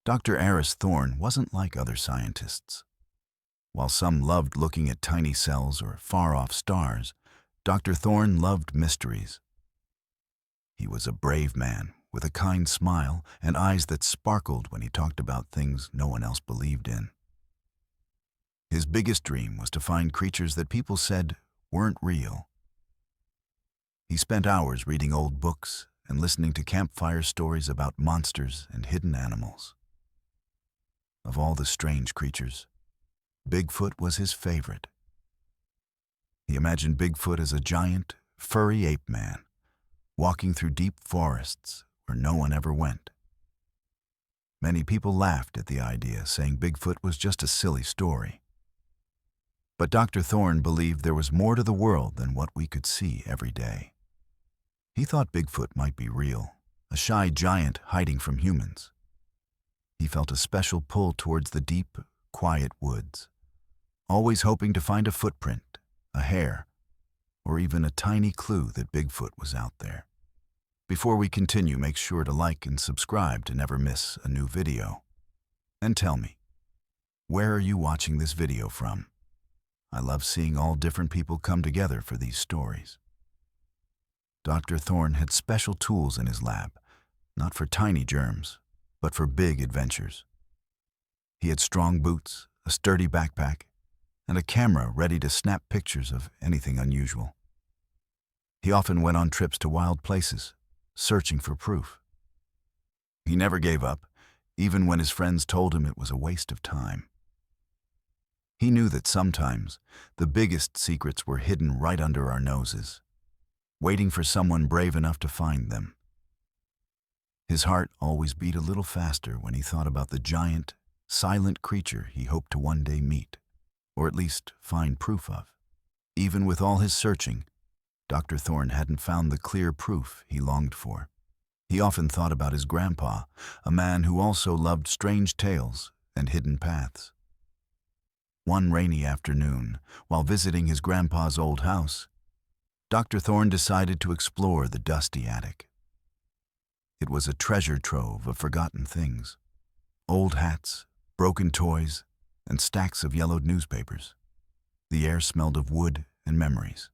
Dr. Aris Thorne wasn't like other scientists. While some loved looking at tiny cells or far-off stars, Dr. Thorne loved mysteries. He was a brave man with a kind smile and eyes that sparkled when he talked about things no one else believed in. His biggest dream was to find creatures that people said weren't real. He spent hours reading old books and listening to campfire stories about monsters and hidden animals. Of all the strange creatures, Bigfoot was his favorite. He imagined Bigfoot as a giant, furry ape man, walking through deep forests where no one ever went. Many people laughed at the idea, saying Bigfoot was just a silly story. But Dr. Thorne believed there was more to the world than what we could see every day. He thought Bigfoot might be real, a shy giant hiding from humans. He felt a special pull towards the deep, quiet woods, always hoping to find a footprint, a hair, or even a tiny clue that Bigfoot was out there. Before we continue, make sure to like and subscribe to never miss a new video. And tell me, where are you watching this video from? I love seeing all different people come together for these stories. Dr. Thorne had special tools in his lab, not for tiny germs, but for big adventures. He had strong boots, a sturdy backpack, and a camera ready to snap pictures of anything unusual. He often went on trips to wild places, searching for proof. He never gave up, even when his friends told him it was a waste of time. He knew that sometimes the biggest secrets were hidden right under our noses, waiting for someone brave enough to find them. His heart always beat a little faster when he thought about the giant, silent creature he hoped to one day meet, or at least find proof of. Even with all his searching, Dr. Thorne hadn't found the clear proof he longed for. He often thought about his grandpa, a man who also loved strange tales and hidden paths. One rainy afternoon, while visiting his grandpa's old house, Dr. Thorne decided to explore the dusty attic. It was a treasure trove of forgotten things, old hats, broken toys, and stacks of yellowed newspapers. The air smelled of wood and memories.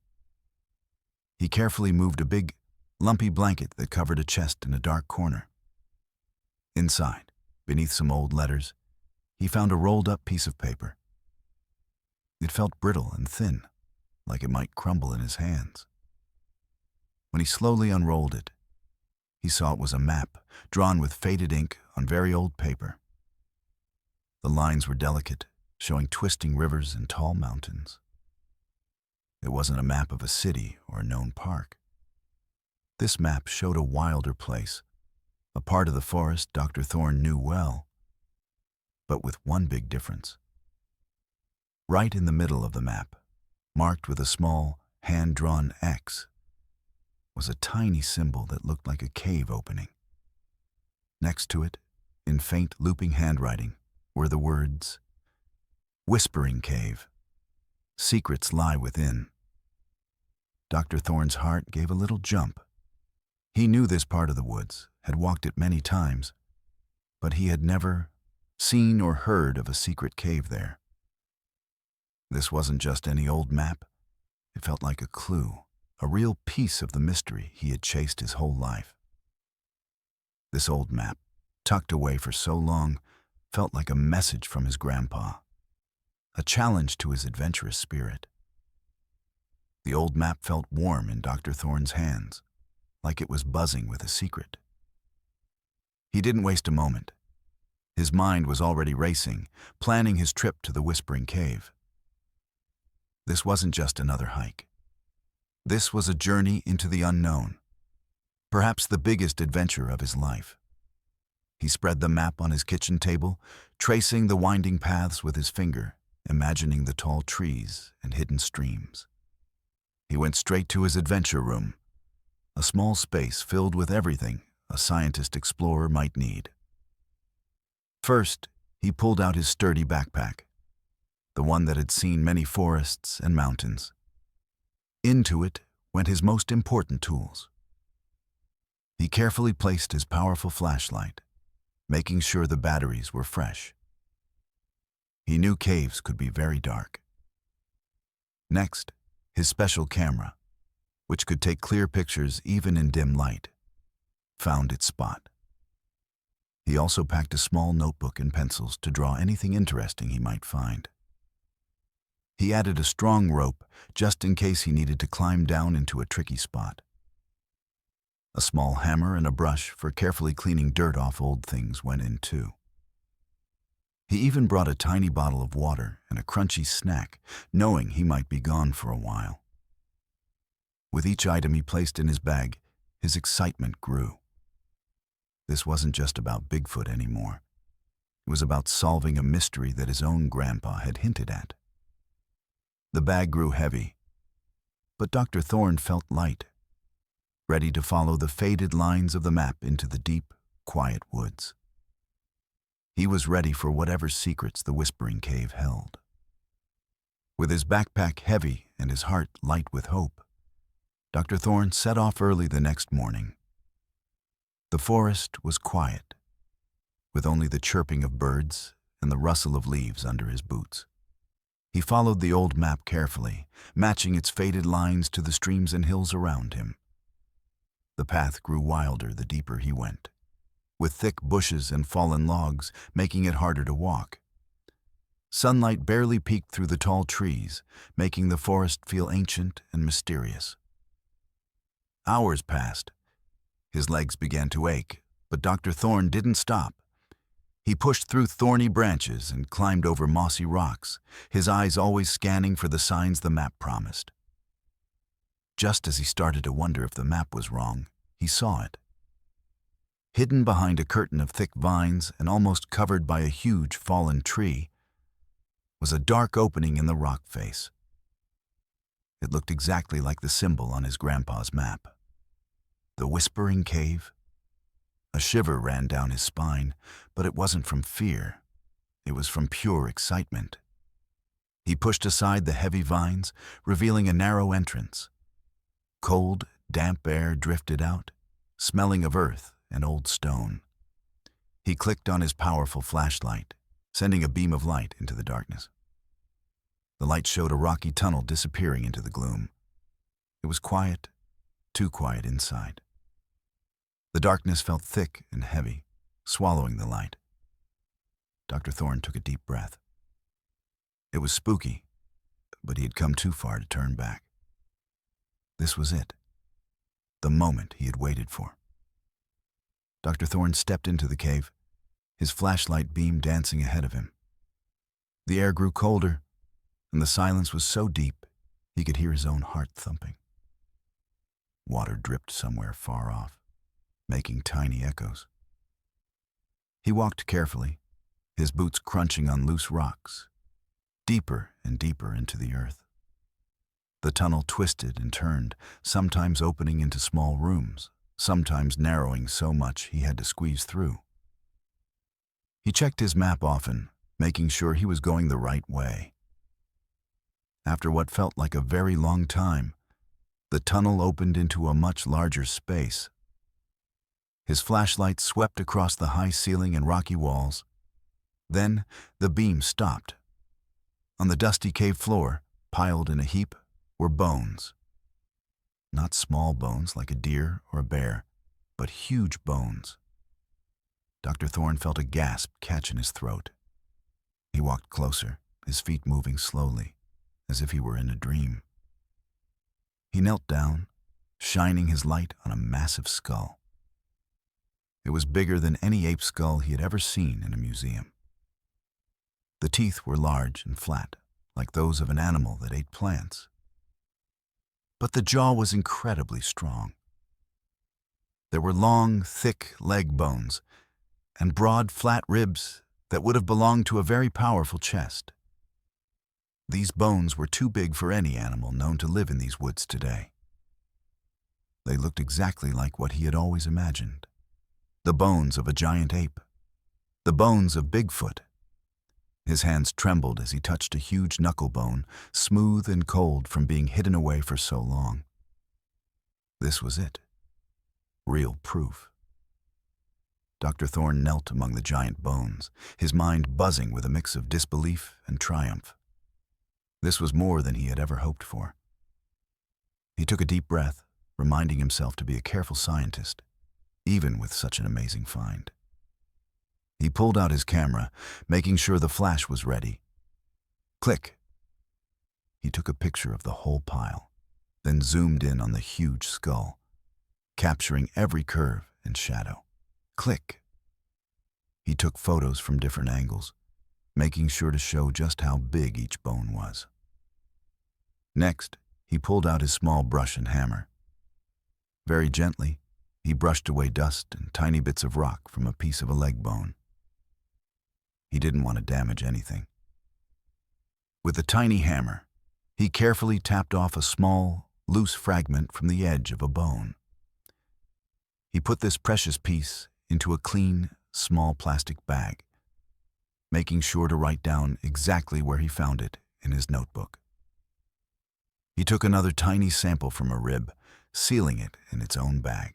He carefully moved a big, lumpy blanket that covered a chest in a dark corner. Inside, beneath some old letters, he found a rolled-up piece of paper. It felt brittle and thin, like it might crumble in his hands. When he slowly unrolled it, he saw it was a map drawn with faded ink on very old paper. The lines were delicate, showing twisting rivers and tall mountains. It wasn't a map of a city or a known park. This map showed a wilder place, a part of the forest Dr. Thorne knew well, but with one big difference. Right in the middle of the map, marked with a small, hand-drawn X, was a tiny symbol that looked like a cave opening. Next to it, in faint, looping handwriting, were the words, "Whispering Cave. Secrets lie within." Dr. Thorne's heart gave a little jump. He knew this part of the woods, had walked it many times, but he had never seen or heard of a secret cave there. This wasn't just any old map. It felt like a clue, a real piece of the mystery he had chased his whole life. This old map, tucked away for so long, felt like a message from his grandpa, a challenge to his adventurous spirit. The old map felt warm in Dr. Thorne's hands, like it was buzzing with a secret. He didn't waste a moment. His mind was already racing, planning his trip to the Whispering Cave. This wasn't just another hike. This was a journey into the unknown, perhaps the biggest adventure of his life. He spread the map on his kitchen table, tracing the winding paths with his finger, imagining the tall trees and hidden streams. He went straight to his adventure room, a small space filled with everything a scientist explorer might need. First, he pulled out his sturdy backpack, the one that had seen many forests and mountains. Into it went his most important tools. He carefully placed his powerful flashlight, making sure the batteries were fresh. He knew caves could be very dark. Next, his special camera, which could take clear pictures even in dim light, found its spot. He also packed a small notebook and pencils to draw anything interesting he might find. He added a strong rope just in case he needed to climb down into a tricky spot. A small hammer and a brush for carefully cleaning dirt off old things went in too. He even brought a tiny bottle of water and a crunchy snack, knowing he might be gone for a while. With each item he placed in his bag, his excitement grew. This wasn't just about Bigfoot anymore. It was about solving a mystery that his own grandpa had hinted at. The bag grew heavy, but Dr. Thorne felt light, ready to follow the faded lines of the map into the deep, quiet woods. He was ready for whatever secrets the Whispering Cave held. With his backpack heavy and his heart light with hope, Dr. Thorne set off early the next morning. The forest was quiet, with only the chirping of birds and the rustle of leaves under his boots. He followed the old map carefully, matching its faded lines to the streams and hills around him. The path grew wilder the deeper he went, with thick bushes and fallen logs making it harder to walk. Sunlight barely peeked through the tall trees, making the forest feel ancient and mysterious. Hours passed. His legs began to ache, but Dr. Thorne didn't stop. He pushed through thorny branches and climbed over mossy rocks, his eyes always scanning for the signs the map promised. Just as he started to wonder if the map was wrong, he saw it. Hidden behind a curtain of thick vines and almost covered by a huge fallen tree was a dark opening in the rock face. It looked exactly like the symbol on his grandpa's map. The Whispering Cave? A shiver ran down his spine, but it wasn't from fear. It was from pure excitement. He pushed aside the heavy vines, revealing a narrow entrance. Cold, damp air drifted out, smelling of earth and old stone. He clicked on his powerful flashlight, sending a beam of light into the darkness. The light showed a rocky tunnel disappearing into the gloom. It was quiet, too quiet inside. The darkness felt thick and heavy, swallowing the light. Dr. Thorne took a deep breath. It was spooky, but he had come too far to turn back. This was it, the moment he had waited for. Dr. Thorne stepped into the cave, his flashlight beam dancing ahead of him. The air grew colder, and the silence was so deep he could hear his own heart thumping. Water dripped somewhere far off, making tiny echoes. He walked carefully, his boots crunching on loose rocks, deeper and deeper into the earth. The tunnel twisted and turned, sometimes opening into small rooms, sometimes narrowing so much he had to squeeze through. He checked his map often, making sure he was going the right way. After what felt like a very long time, the tunnel opened into a much larger space. His flashlight swept across the high ceiling and rocky walls. Then the beam stopped. On the dusty cave floor, piled in a heap, were bones. Not small bones like a deer or a bear, but huge bones. Dr. Thorne felt a gasp catch in his throat. He walked closer, his feet moving slowly, as if he were in a dream. He knelt down, shining his light on a massive skull. It was bigger than any ape skull he had ever seen in a museum. The teeth were large and flat, like those of an animal that ate plants. But the jaw was incredibly strong. There were long, thick leg bones and broad, flat ribs that would have belonged to a very powerful chest. These bones were too big for any animal known to live in these woods today. They looked exactly like what he had always imagined. The bones of a giant ape. The bones of Bigfoot. His hands trembled as he touched a huge knuckle bone, smooth and cold from being hidden away for so long. This was it. Real proof. Dr. Thorne knelt among the giant bones, his mind buzzing with a mix of disbelief and triumph. This was more than he had ever hoped for. He took a deep breath, reminding himself to be a careful scientist, even with such an amazing find. He pulled out his camera, making sure the flash was ready. Click! He took a picture of the whole pile, then zoomed in on the huge skull, capturing every curve and shadow. Click! He took photos from different angles, making sure to show just how big each bone was. Next, he pulled out his small brush and hammer. Very gently, he brushed away dust and tiny bits of rock from a piece of a leg bone. He didn't want to damage anything. With a tiny hammer, he carefully tapped off a small, loose fragment from the edge of a bone. He put this precious piece into a clean, small plastic bag, making sure to write down exactly where he found it in his notebook. He took another tiny sample from a rib, sealing it in its own bag.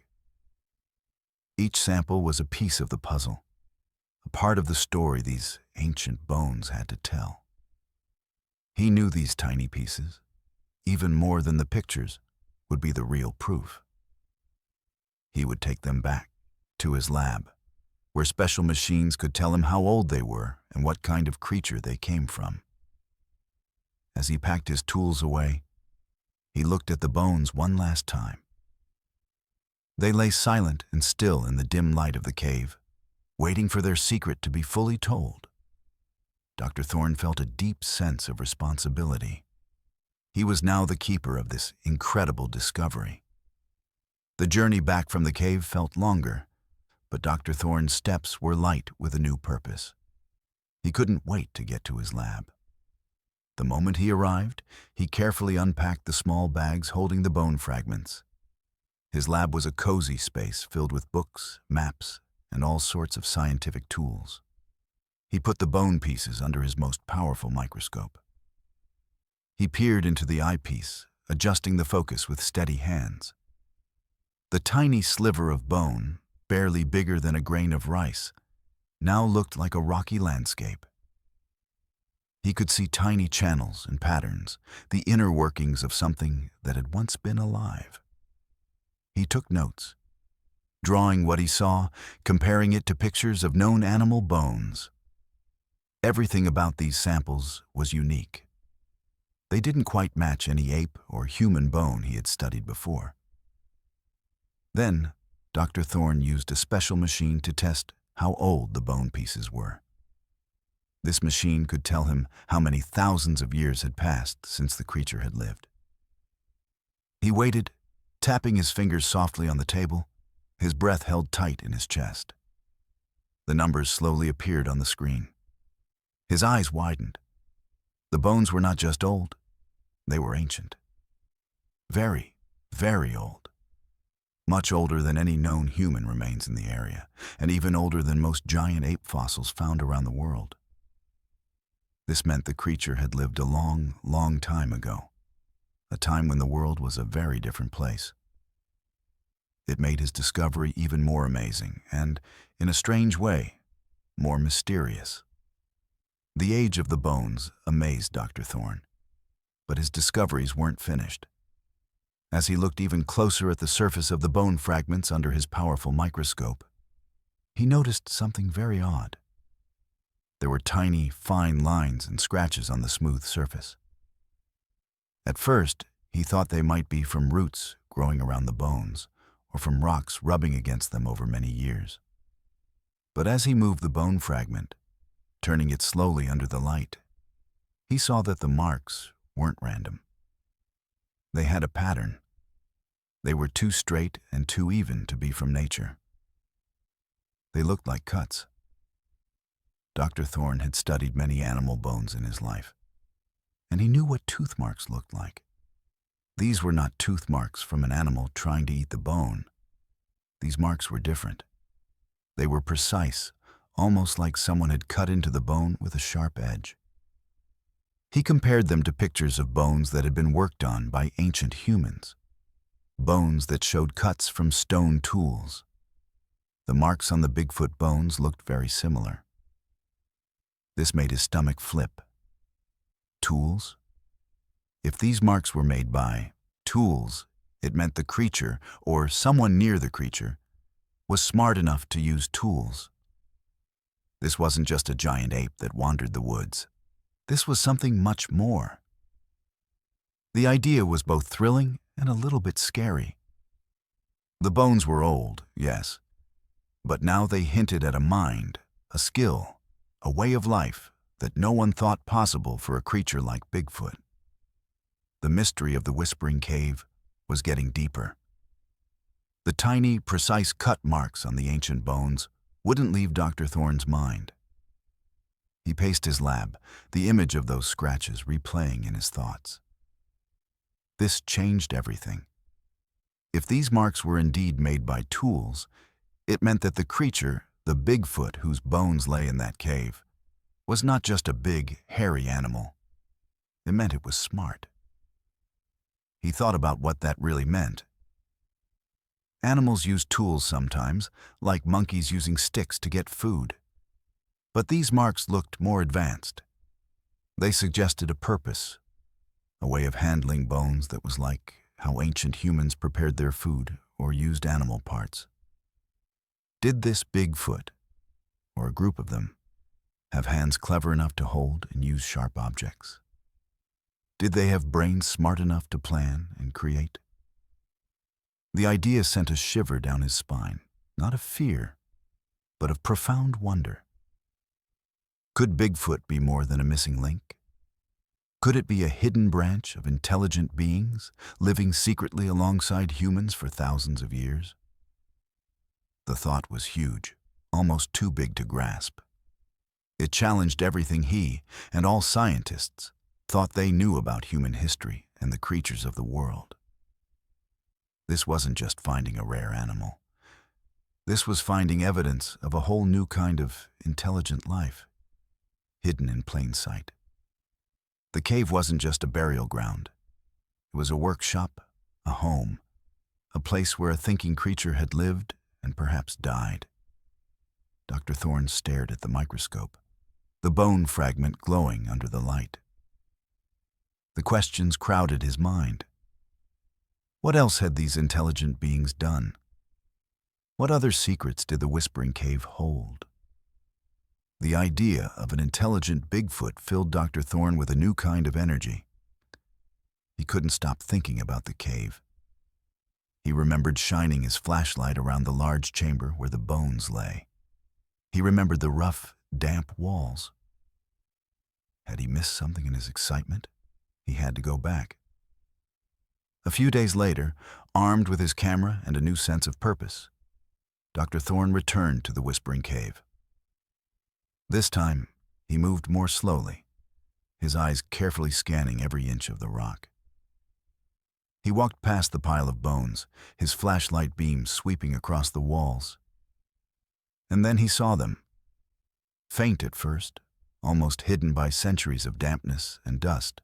Each sample was a piece of the puzzle, a part of the story these ancient bones had to tell. He knew these tiny pieces, even more than the pictures, would be the real proof. He would take them back to his lab, where special machines could tell him how old they were and what kind of creature they came from. As he packed his tools away, he looked at the bones one last time. They lay silent and still in the dim light of the cave, waiting for their secret to be fully told. Dr. Thorne felt a deep sense of responsibility. He was now the keeper of this incredible discovery. The journey back from the cave felt longer, but Dr. Thorne's steps were light with a new purpose. He couldn't wait to get to his lab. The moment he arrived, he carefully unpacked the small bags holding the bone fragments. His lab was a cozy space filled with books, maps, and all sorts of scientific tools. He put the bone pieces under his most powerful microscope. He peered into the eyepiece, adjusting the focus with steady hands. The tiny sliver of bone, barely bigger than a grain of rice, now looked like a rocky landscape. He could see tiny channels and patterns, the inner workings of something that had once been alive. He took notes, drawing what he saw, comparing it to pictures of known animal bones. Everything about these samples was unique. They didn't quite match any ape or human bone he had studied before. Then, Dr. Thorne used a special machine to test how old the bone pieces were. This machine could tell him how many thousands of years had passed since the creature had lived. He waited, tapping his fingers softly on the table, his breath held tight in his chest. The numbers slowly appeared on the screen. His eyes widened. The bones were not just old, they were ancient. Very, very old. Much older than any known human remains in the area, and even older than most giant ape fossils found around the world. This meant the creature had lived a long, long time ago, a time when the world was a very different place. It made his discovery even more amazing and, in a strange way, more mysterious. The age of the bones amazed Dr. Thorne, but his discoveries weren't finished. As he looked even closer at the surface of the bone fragments under his powerful microscope, he noticed something very odd. There were tiny, fine lines and scratches on the smooth surface. At first, he thought they might be from roots growing around the bones, or from rocks rubbing against them over many years. But as he moved the bone fragment, turning it slowly under the light, he saw that the marks weren't random. They had a pattern. They were too straight and too even to be from nature. They looked like cuts. Dr. Thorne had studied many animal bones in his life, and he knew what tooth marks looked like. These were not tooth marks from an animal trying to eat the bone. These marks were different. They were precise, almost like someone had cut into the bone with a sharp edge. He compared them to pictures of bones that had been worked on by ancient humans, bones that showed cuts from stone tools. The marks on the Bigfoot bones looked very similar. This made his stomach flip. Tools? If these marks were made by tools, it meant the creature, or someone near the creature, was smart enough to use tools. This wasn't just a giant ape that wandered the woods. This was something much more. The idea was both thrilling and a little bit scary. The bones were old, yes, but now they hinted at a mind, a skill, a way of life that no one thought possible for a creature like Bigfoot. The mystery of the Whispering Cave was getting deeper. The tiny, precise cut marks on the ancient bones wouldn't leave Dr. Thorne's mind. He paced his lab, the image of those scratches replaying in his thoughts. This changed everything. If these marks were indeed made by tools, it meant that the creature, the Bigfoot whose bones lay in that cave, was not just a big, hairy animal. It meant it was smart. He thought about what that really meant. Animals use tools sometimes, like monkeys using sticks to get food. But these marks looked more advanced. They suggested a purpose, a way of handling bones that was like how ancient humans prepared their food or used animal parts. Did this Bigfoot, or a group of them, have hands clever enough to hold and use sharp objects? Did they have brains smart enough to plan and create? The idea sent a shiver down his spine, not of fear, but of profound wonder. Could Bigfoot be more than a missing link? Could it be a hidden branch of intelligent beings living secretly alongside humans for thousands of years? The thought was huge, almost too big to grasp. It challenged everything he, and all scientists, thought they knew about human history and the creatures of the world. This wasn't just finding a rare animal. This was finding evidence of a whole new kind of intelligent life, hidden in plain sight. The cave wasn't just a burial ground. It was a workshop, a home, a place where a thinking creature had lived and perhaps died. Dr. Thorne stared at the microscope, the bone fragment glowing under the light. The questions crowded his mind. What else had these intelligent beings done? What other secrets did the Whispering Cave hold? The idea of an intelligent Bigfoot filled Dr. Thorne with a new kind of energy. He couldn't stop thinking about the cave. He remembered shining his flashlight around the large chamber where the bones lay. He remembered the rough, damp walls. Had he missed something in his excitement? He had to go back. A few days later, armed with his camera and a new sense of purpose, Dr. Thorne returned to the Whispering Cave. This time, he moved more slowly, his eyes carefully scanning every inch of the rock. He walked past the pile of bones, his flashlight beam sweeping across the walls. And then he saw them. Faint at first, almost hidden by centuries of dampness and dust,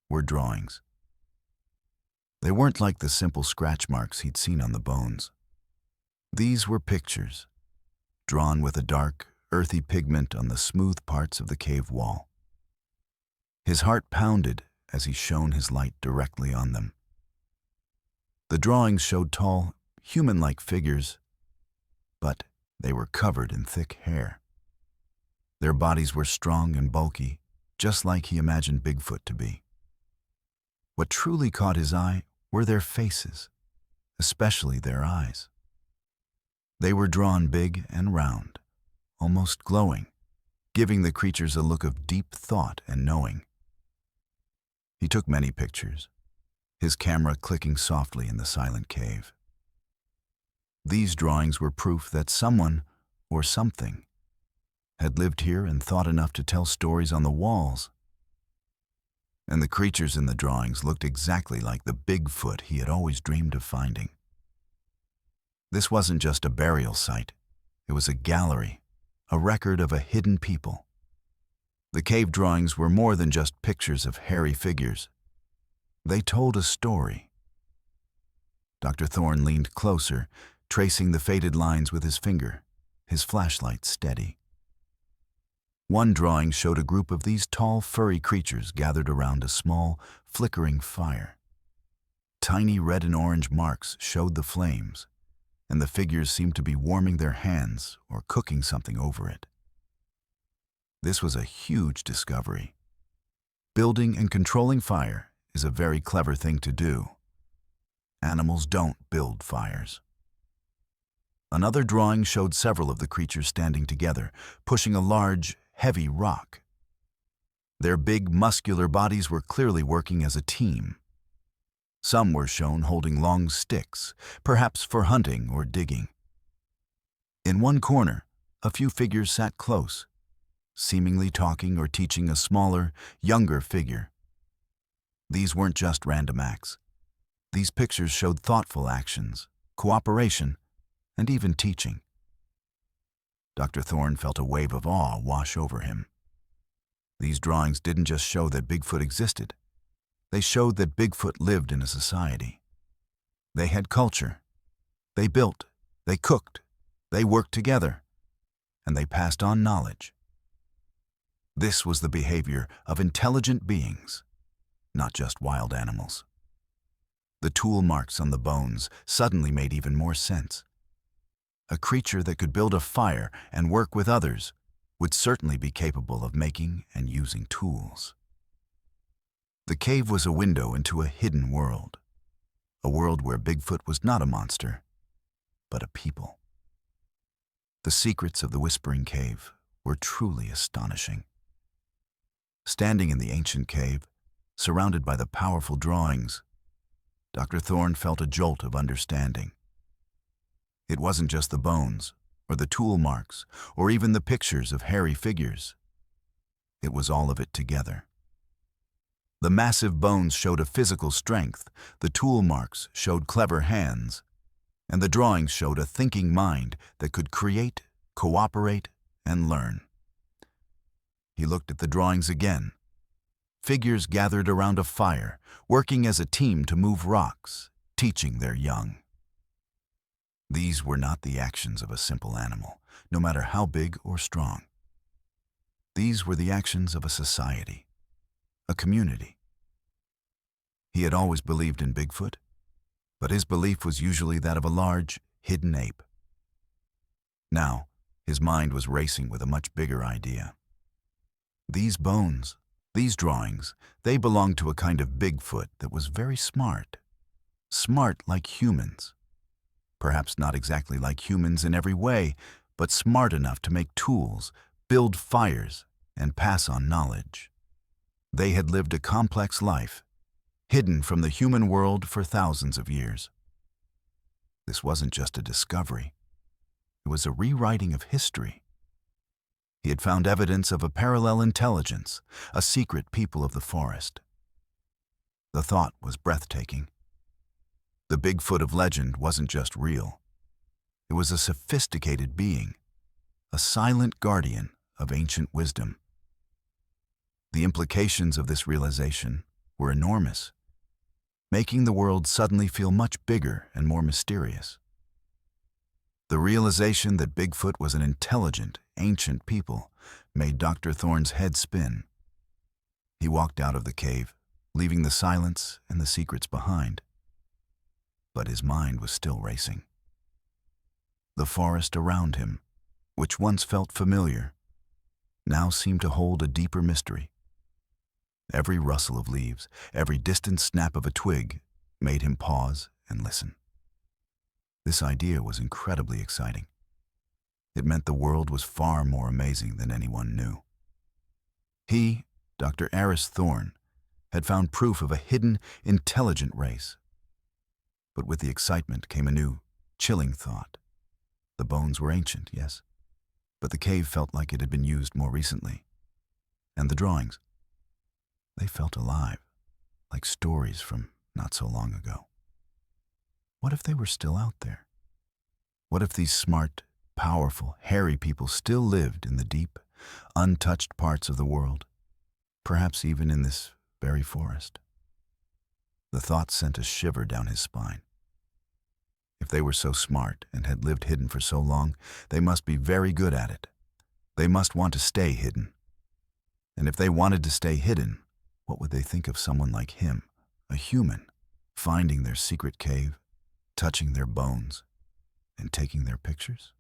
were drawings. They weren't like the simple scratch marks he'd seen on the bones. These were pictures, drawn with a dark, earthy pigment on the smooth parts of the cave wall. His heart pounded as he shone his light directly on them. The drawings showed tall, human-like figures, but they were covered in thick hair. Their bodies were strong and bulky, just like he imagined Bigfoot to be. What truly caught his eye were their faces, especially their eyes. They were drawn big and round, almost glowing, giving the creatures a look of deep thought and knowing. He took many pictures, his camera clicking softly in the silent cave. These drawings were proof that someone, or something, had lived here and thought enough to tell stories on the walls. And the creatures in the drawings looked exactly like the Bigfoot he had always dreamed of finding. This wasn't just a burial site. It was a gallery, a record of a hidden people. The cave drawings were more than just pictures of hairy figures. They told a story. Dr. Thorne leaned closer, tracing the faded lines with his finger, his flashlight steady. One drawing showed a group of these tall, furry creatures gathered around a small, flickering fire. Tiny red and orange marks showed the flames, and the figures seemed to be warming their hands or cooking something over it. This was a huge discovery. Building and controlling fire is a very clever thing to do. Animals don't build fires. Another drawing showed several of the creatures standing together, pushing a large, heavy rock. Their big, muscular bodies were clearly working as a team. Some were shown holding long sticks, perhaps for hunting or digging. In one corner, a few figures sat close, seemingly talking or teaching a smaller, younger figure. These weren't just random acts. These pictures showed thoughtful actions, cooperation, and even teaching. Dr. Thorne felt a wave of awe wash over him. These drawings didn't just show that Bigfoot existed. They showed that Bigfoot lived in a society. They had culture. They built, they cooked, they worked together, and they passed on knowledge. This was the behavior of intelligent beings, not just wild animals. The tool marks on the bones suddenly made even more sense. A creature that could build a fire and work with others would certainly be capable of making and using tools. The cave was a window into a hidden world, a world where Bigfoot was not a monster, but a people. The secrets of the Whispering Cave were truly astonishing. Standing in the ancient cave, surrounded by the powerful drawings, Dr. Thorne felt a jolt of understanding. It wasn't just the bones, or the tool marks, or even the pictures of hairy figures. It was all of it together. The massive bones showed a physical strength, the tool marks showed clever hands, and the drawings showed a thinking mind that could create, cooperate, and learn. He looked at the drawings again. Figures gathered around a fire, working as a team to move rocks, teaching their young. These were not the actions of a simple animal, no matter how big or strong. These were the actions of a society, a community. He had always believed in Bigfoot, but his belief was usually that of a large, hidden ape. Now, his mind was racing with a much bigger idea. These bones, these drawings, they belonged to a kind of Bigfoot that was very smart. Smart like humans. Perhaps not exactly like humans in every way, but smart enough to make tools, build fires, and pass on knowledge. They had lived a complex life, hidden from the human world for thousands of years. This wasn't just a discovery. It was a rewriting of history. He had found evidence of a parallel intelligence, a secret people of the forest. The thought was breathtaking. The Bigfoot of legend wasn't just real. It was a sophisticated being, a silent guardian of ancient wisdom. The implications of this realization were enormous, making the world suddenly feel much bigger and more mysterious. The realization that Bigfoot was an intelligent, ancient people made Dr. Thorne's head spin. He walked out of the cave, leaving the silence and the secrets behind. But his mind was still racing. The forest around him, which once felt familiar, now seemed to hold a deeper mystery. Every rustle of leaves, every distant snap of a twig made him pause and listen. This idea was incredibly exciting. It meant the world was far more amazing than anyone knew. He, Dr. Aris Thorne, had found proof of a hidden, intelligent race. But with the excitement came a new, chilling thought. The bones were ancient, yes, but the cave felt like it had been used more recently. And the drawings, they felt alive, like stories from not so long ago. What if they were still out there? What if these smart, powerful, hairy people still lived in the deep, untouched parts of the world, perhaps even in this very forest? The thought sent a shiver down his spine. If they were so smart and had lived hidden for so long, they must be very good at it. They must want to stay hidden. And if they wanted to stay hidden, what would they think of someone like him, a human, finding their secret cave, touching their bones, and taking their pictures?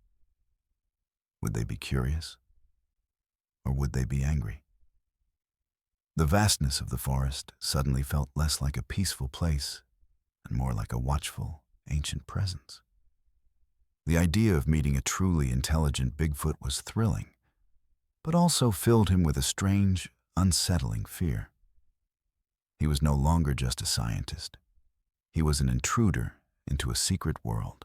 Would they be curious? Or would they be angry? The vastness of the forest suddenly felt less like a peaceful place and more like a watchful, ancient presence. The idea of meeting a truly intelligent Bigfoot was thrilling, but also filled him with a strange, unsettling fear. He was no longer just a scientist. He was an intruder into a secret world.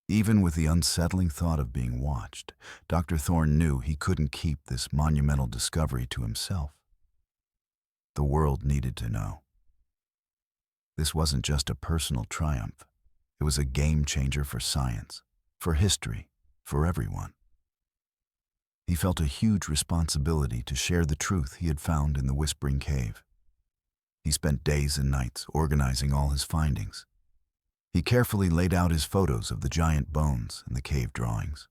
Even with the unsettling thought of being watched, Dr. Thorne knew he couldn't keep this monumental discovery to himself. The world needed to know. This wasn't just a personal triumph. It was a game changer for science, for history, for everyone. He felt a huge responsibility to share the truth he had found in the Whispering Cave. He spent days and nights organizing all his findings. He carefully laid out his photos of the giant bones and the cave drawings.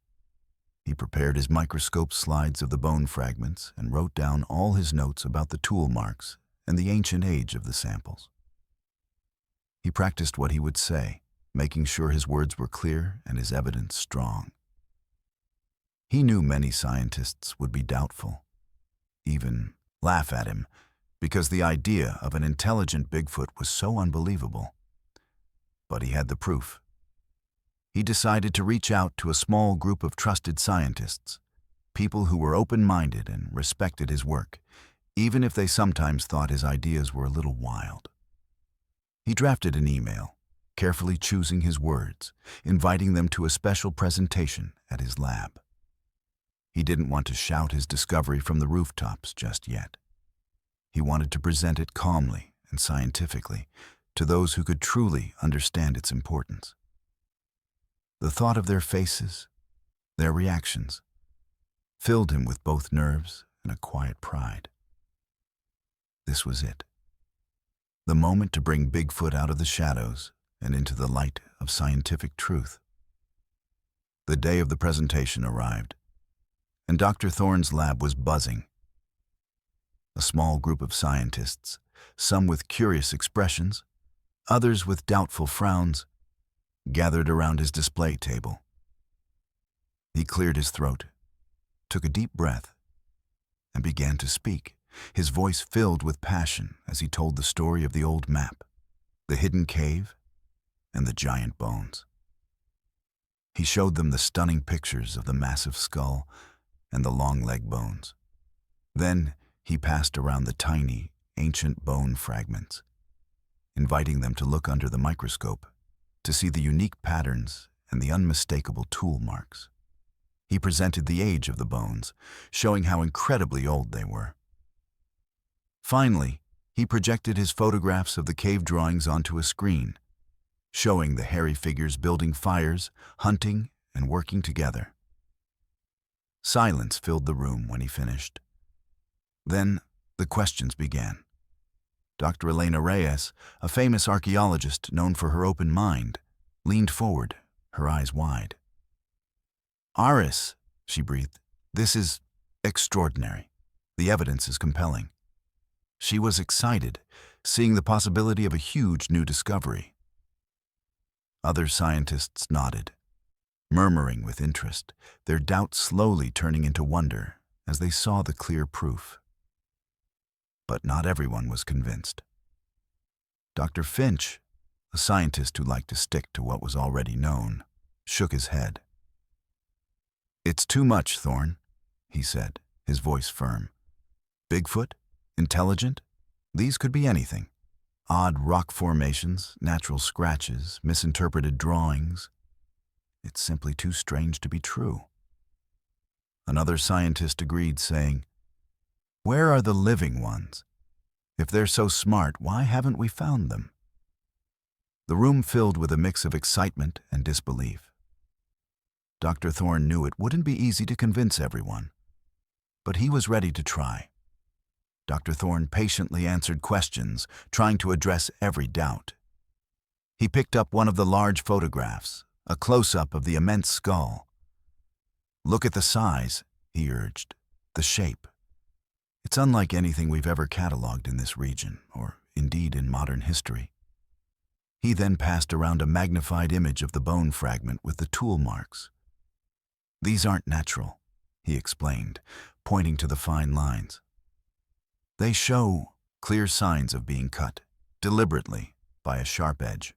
He prepared his microscope slides of the bone fragments and wrote down all his notes about the tool marks and the ancient age of the samples. He practiced what he would say, making sure his words were clear and his evidence strong. He knew many scientists would be doubtful, even laugh at him, because the idea of an intelligent Bigfoot was so unbelievable. But he had the proof. He decided to reach out to a small group of trusted scientists, people who were open-minded and respected his work, even if they sometimes thought his ideas were a little wild. He drafted an email, carefully choosing his words, inviting them to a special presentation at his lab. He didn't want to shout his discovery from the rooftops just yet. He wanted to present it calmly and scientifically to those who could truly understand its importance. The thought of their faces, their reactions, filled him with both nerves and a quiet pride. This was it. The moment to bring Bigfoot out of the shadows and into the light of scientific truth. The day of the presentation arrived, and Dr. Thorne's lab was buzzing. A small group of scientists, some with curious expressions, others with doubtful frowns, gathered around his display table. He cleared his throat, took a deep breath, and began to speak, his voice filled with passion as he told the story of the old map, the hidden cave, and the giant bones. He showed them the stunning pictures of the massive skull and the long leg bones. Then he passed around the tiny, ancient bone fragments, inviting them to look under the microscope to see the unique patterns and the unmistakable tool marks. He presented the age of the bones, showing how incredibly old they were. Finally, he projected his photographs of the cave drawings onto a screen, showing the hairy figures building fires, hunting, and working together. Silence filled the room when he finished. Then the questions began. Dr. Elena Reyes, a famous archaeologist known for her open mind, leaned forward, her eyes wide. "Aris," she breathed, "this is extraordinary. The evidence is compelling." She was excited, seeing the possibility of a huge new discovery. Other scientists nodded, murmuring with interest, their doubts slowly turning into wonder as they saw the clear proof. But not everyone was convinced. Dr. Finch, a scientist who liked to stick to what was already known, shook his head. "It's too much, Thorne," he said, his voice firm. "Bigfoot? Intelligent? These could be anything. Odd rock formations, natural scratches, misinterpreted drawings. It's simply too strange to be true." Another scientist agreed, saying, "Where are the living ones? If they're so smart, why haven't we found them?" The room filled with a mix of excitement and disbelief. Dr. Thorne knew it wouldn't be easy to convince everyone, but he was ready to try. Dr. Thorne patiently answered questions, trying to address every doubt. He picked up one of the large photographs, a close-up of the immense skull. "Look at the size," he urged, "the shape. It's unlike anything we've ever catalogued in this region, or indeed in modern history." He then passed around a magnified image of the bone fragment with the tool marks. "These aren't natural," he explained, pointing to the fine lines. "They show clear signs of being cut, deliberately, by a sharp edge.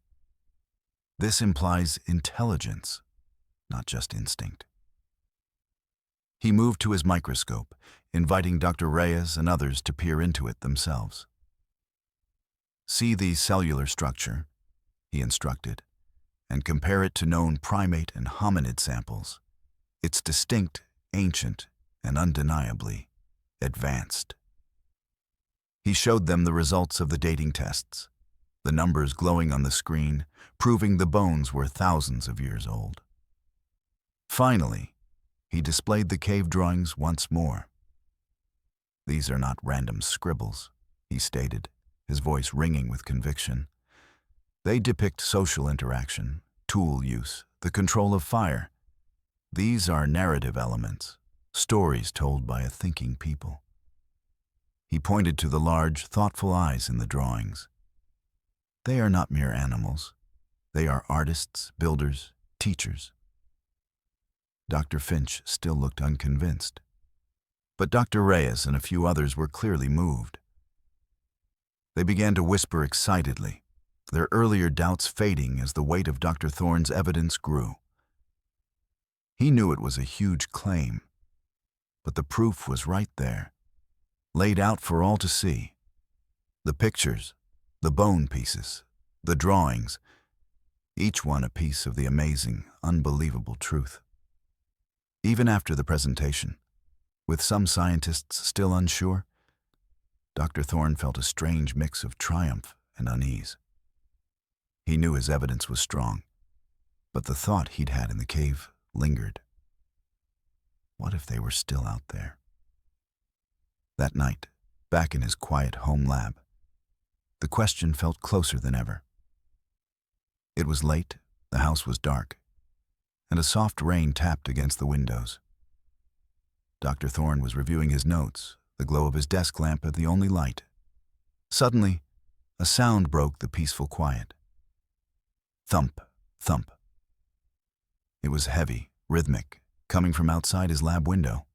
This implies intelligence, not just instinct." He moved to his microscope, inviting Dr. Reyes and others to peer into it themselves. "See the cellular structure," he instructed, "and compare it to known primate and hominid samples. It's distinct, ancient, and undeniably advanced." He showed them the results of the dating tests, the numbers glowing on the screen, proving the bones were thousands of years old. Finally, he displayed the cave drawings once more. "These are not random scribbles," he stated, his voice ringing with conviction. "They depict social interaction, tool use, the control of fire. These are narrative elements, stories told by a thinking people." He pointed to the large, thoughtful eyes in the drawings. "They are not mere animals. They are artists, builders, teachers." Dr. Finch still looked unconvinced, but Dr. Reyes and a few others were clearly moved. They began to whisper excitedly, their earlier doubts fading as the weight of Dr. Thorne's evidence grew. He knew it was a huge claim, but the proof was right there, laid out for all to see. The pictures, the bone pieces, the drawings, each one a piece of the amazing, unbelievable truth. Even after the presentation, with some scientists still unsure, Dr. Thorne felt a strange mix of triumph and unease. He knew his evidence was strong, but the thought he'd had in the cave lingered. What if they were still out there? That night, back in his quiet home lab, the question felt closer than ever. It was late, the house was dark, and a soft rain tapped against the windows. Dr. Thorne was reviewing his notes, the glow of his desk lamp the only light. Suddenly, a sound broke the peaceful quiet. Thump, thump. It was heavy, rhythmic, coming from outside his lab window.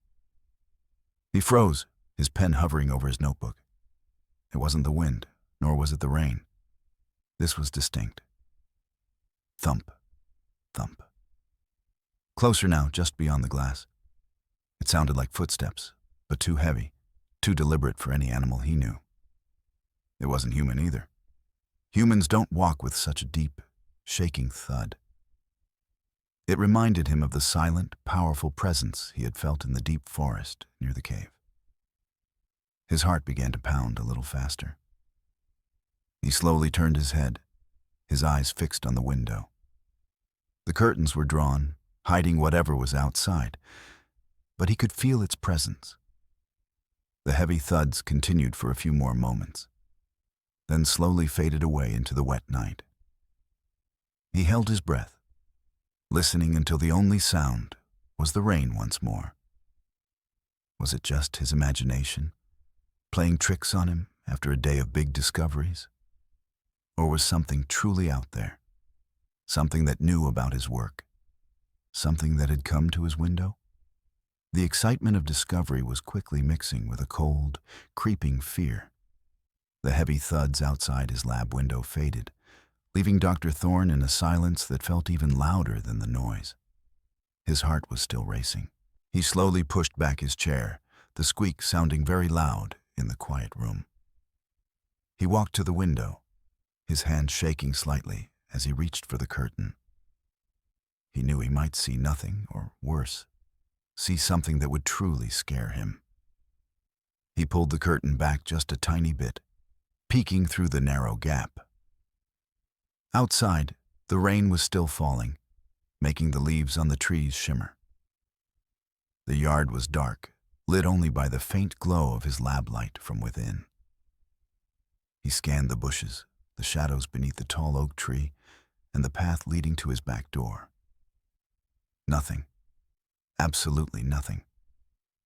He froze, his pen hovering over his notebook. It wasn't the wind, nor was it the rain. This was distinct. Thump, thump. Closer now, just beyond the glass. It sounded like footsteps, but too heavy, too deliberate for any animal he knew. It wasn't human either. Humans don't walk with such a deep, shaking thud. It reminded him of the silent, powerful presence he had felt in the deep forest near the cave. His heart began to pound a little faster. He slowly turned his head, his eyes fixed on the window. The curtains were drawn, hiding whatever was outside, but he could feel its presence. The heavy thuds continued for a few more moments, then slowly faded away into the wet night. He held his breath, listening until the only sound was the rain once more. Was it just his imagination, playing tricks on him after a day of big discoveries? Or was something truly out there, something that knew about his work, something that had come to his window? The excitement of discovery was quickly mixing with a cold, creeping fear. The heavy thuds outside his lab window faded, leaving Dr. Thorne in a silence that felt even louder than the noise. His heart was still racing. He slowly pushed back his chair, the squeak sounding very loud in the quiet room. He walked to the window, his hand shaking slightly as he reached for the curtain. He knew he might see nothing, or worse, see something that would truly scare him. He pulled the curtain back just a tiny bit, peeking through the narrow gap. Outside, the rain was still falling, making the leaves on the trees shimmer. The yard was dark, lit only by the faint glow of his lab light from within. He scanned the bushes, the shadows beneath the tall oak tree, and the path leading to his back door. Nothing. Absolutely nothing.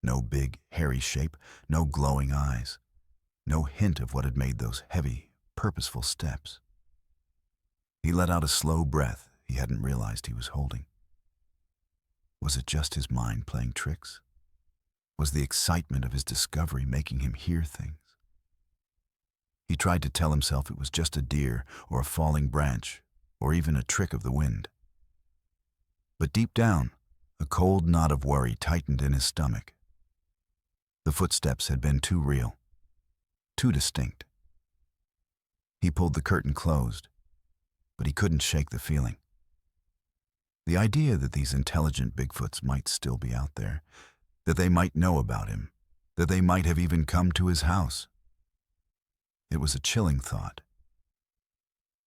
No big, hairy shape, no glowing eyes, no hint of what had made those heavy, purposeful steps. He let out a slow breath he hadn't realized he was holding. Was it just his mind playing tricks? Was the excitement of his discovery making him hear things? He tried to tell himself it was just a deer or a falling branch or even a trick of the wind. But deep down, a cold knot of worry tightened in his stomach. The footsteps had been too real, too distinct. He pulled the curtain closed, but he couldn't shake the feeling. The idea that these intelligent Bigfoots might still be out there, that they might know about him, that they might have even come to his house. It was a chilling thought.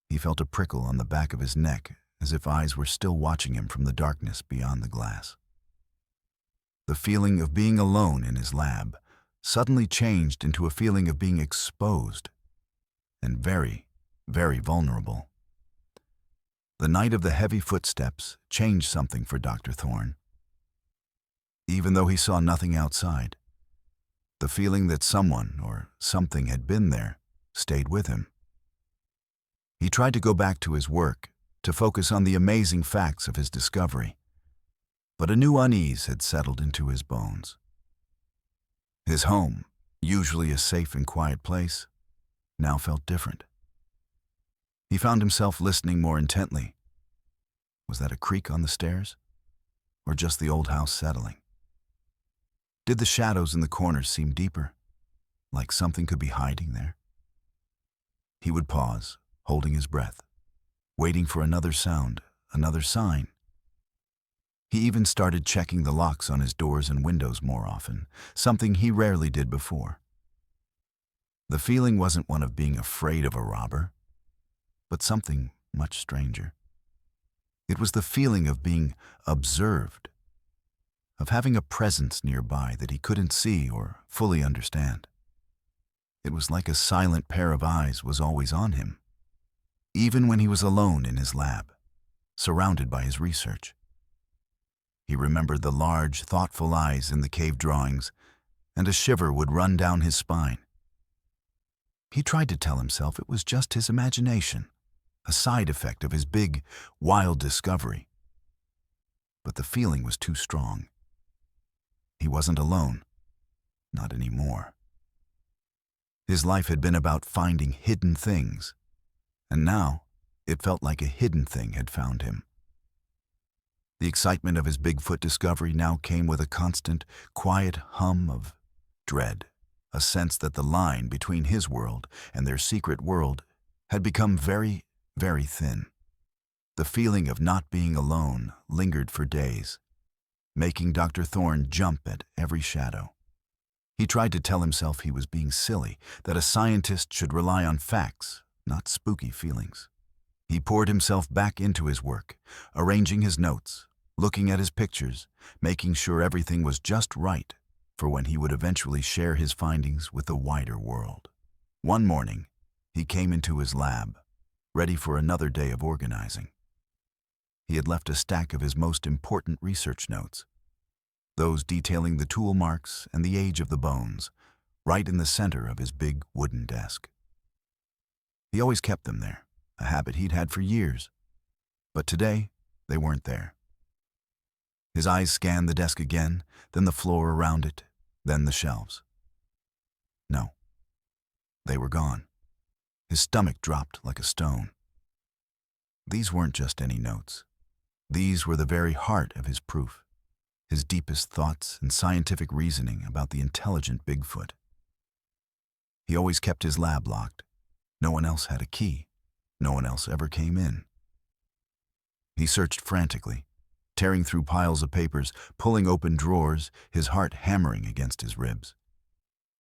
He felt a prickle on the back of his neck, as if eyes were still watching him from the darkness beyond the glass. The feeling of being alone in his lab suddenly changed into a feeling of being exposed and very, very vulnerable. The night of the heavy footsteps changed something for Dr. Thorne. Even though he saw nothing outside, the feeling that someone or something had been there stayed with him. He tried to go back to his work, to focus on the amazing facts of his discovery, but a new unease had settled into his bones. His home, usually a safe and quiet place, now felt different. He found himself listening more intently. Was that a creak on the stairs? Or just the old house settling? Did the shadows in the corners seem deeper, like something could be hiding there? He would pause, holding his breath, waiting for another sound, another sign. He even started checking the locks on his doors and windows more often, something he rarely did before. The feeling wasn't one of being afraid of a robber, but something much stranger. It was the feeling of being observed, of having a presence nearby that he couldn't see or fully understand. It was like a silent pair of eyes was always on him, even when he was alone in his lab, surrounded by his research. He remembered the large, thoughtful eyes in the cave drawings, and a shiver would run down his spine. He tried to tell himself it was just his imagination, a side effect of his big, wild discovery. But the feeling was too strong. He wasn't alone, not anymore. His life had been about finding hidden things, and now it felt like a hidden thing had found him. The excitement of his Bigfoot discovery now came with a constant, quiet hum of dread, a sense that the line between his world and their secret world had become very, very thin. The feeling of not being alone lingered for days, making Dr. Thorne jump at every shadow. He tried to tell himself he was being silly, that a scientist should rely on facts, not spooky feelings. He poured himself back into his work, arranging his notes, looking at his pictures, making sure everything was just right for when he would eventually share his findings with the wider world. One morning, he came into his lab, ready for another day of organizing. He had left a stack of his most important research notes, those detailing the tool marks and the age of the bones, right in the center of his big wooden desk. He always kept them there, a habit he'd had for years. But today, they weren't there. His eyes scanned the desk again, then the floor around it, then the shelves. No, they were gone. His stomach dropped like a stone. These weren't just any notes. These were the very heart of his proof, his deepest thoughts and scientific reasoning about the intelligent Bigfoot. He always kept his lab locked. No one else had a key. No one else ever came in. He searched frantically, tearing through piles of papers, pulling open drawers, his heart hammering against his ribs.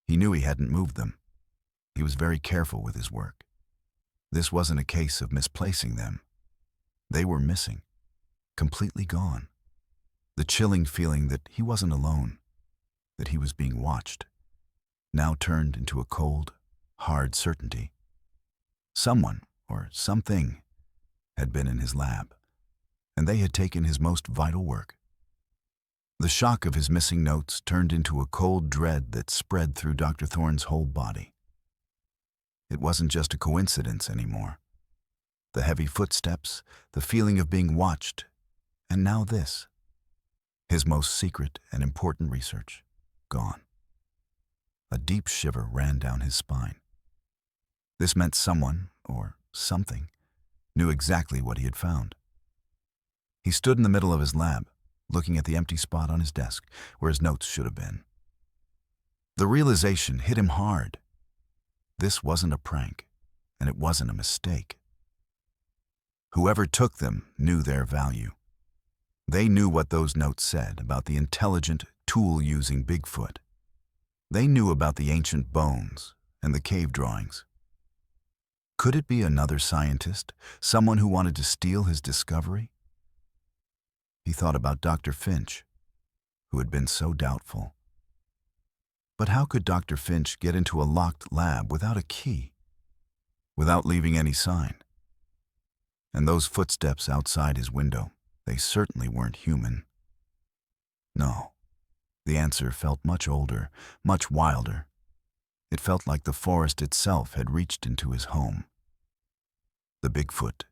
He knew he hadn't moved them. He was very careful with his work. This wasn't a case of misplacing them. They were missing, completely gone. The chilling feeling that he wasn't alone, that he was being watched, now turned into a cold, hard certainty. Someone or something, had been in his lab, and they had taken his most vital work. The shock of his missing notes turned into a cold dread that spread through Dr. Thorne's whole body. It wasn't just a coincidence anymore. The heavy footsteps, the feeling of being watched, and now this. His most secret and important research, gone. A deep shiver ran down his spine. This meant someone, or something, knew exactly what he had found. He stood in the middle of his lab, looking at the empty spot on his desk where his notes should have been. The realization hit him hard. This wasn't a prank, and it wasn't a mistake. Whoever took them knew their value. They knew what those notes said about the intelligent, tool-using Bigfoot. They knew about the ancient bones and the cave drawings. Could it be another scientist, someone who wanted to steal his discovery? He thought about Dr. Finch, who had been so doubtful. But how could Dr. Finch get into a locked lab without a key, without leaving any sign? And those footsteps outside his window, they certainly weren't human. No, the answer felt much older, much wilder. It felt like the forest itself had reached into his home. The Bigfoot,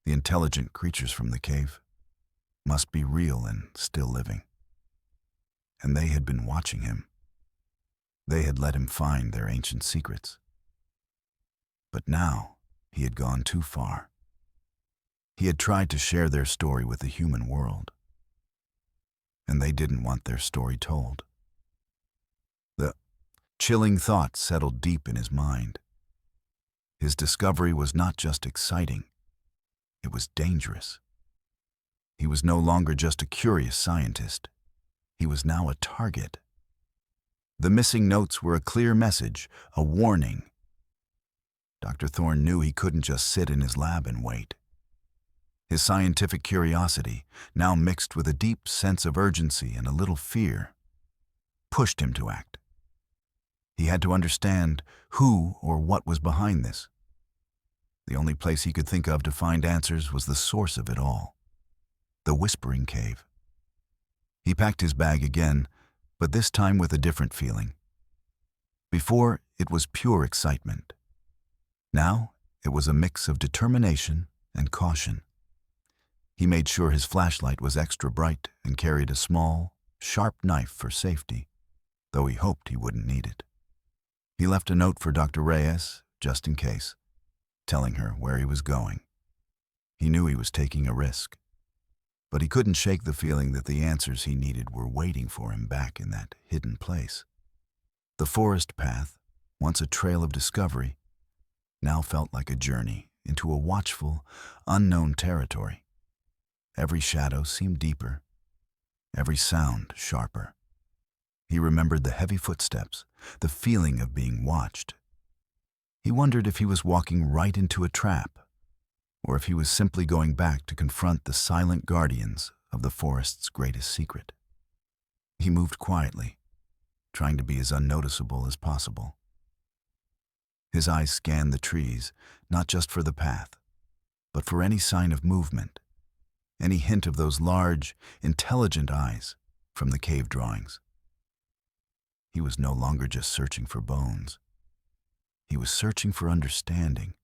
the intelligent creatures from the cave, must be real and still living. And they had been watching him. They had let him find their ancient secrets. But now he had gone too far. He had tried to share their story with the human world, and they didn't want their story told. The chilling thought settled deep in his mind. His discovery was not just exciting, it was dangerous. He was no longer just a curious scientist. He was now a target. The missing notes were a clear message, a warning. Dr. Thorne knew he couldn't just sit in his lab and wait. His scientific curiosity, now mixed with a deep sense of urgency and a little fear, pushed him to act. He had to understand who or what was behind this. The only place he could think of to find answers was the source of it all, the Whispering Cave. He packed his bag again, but this time with a different feeling. Before, it was pure excitement. Now, it was a mix of determination and caution. He made sure his flashlight was extra bright and carried a small, sharp knife for safety, though he hoped he wouldn't need it. He left a note for Dr. Reyes, just in case, telling her where he was going. He knew he was taking a risk, but he couldn't shake the feeling that the answers he needed were waiting for him back in that hidden place. The forest path, once a trail of discovery, now felt like a journey into a watchful, unknown territory. Every shadow seemed deeper, every sound sharper. He remembered the heavy footsteps, the feeling of being watched. He wondered if he was walking right into a trap, or if he was simply going back to confront the silent guardians of the forest's greatest secret. He moved quietly, trying to be as unnoticeable as possible. His eyes scanned the trees, not just for the path, but for any sign of movement, any hint of those large, intelligent eyes from the cave drawings. He was no longer just searching for bones. He was searching for understanding,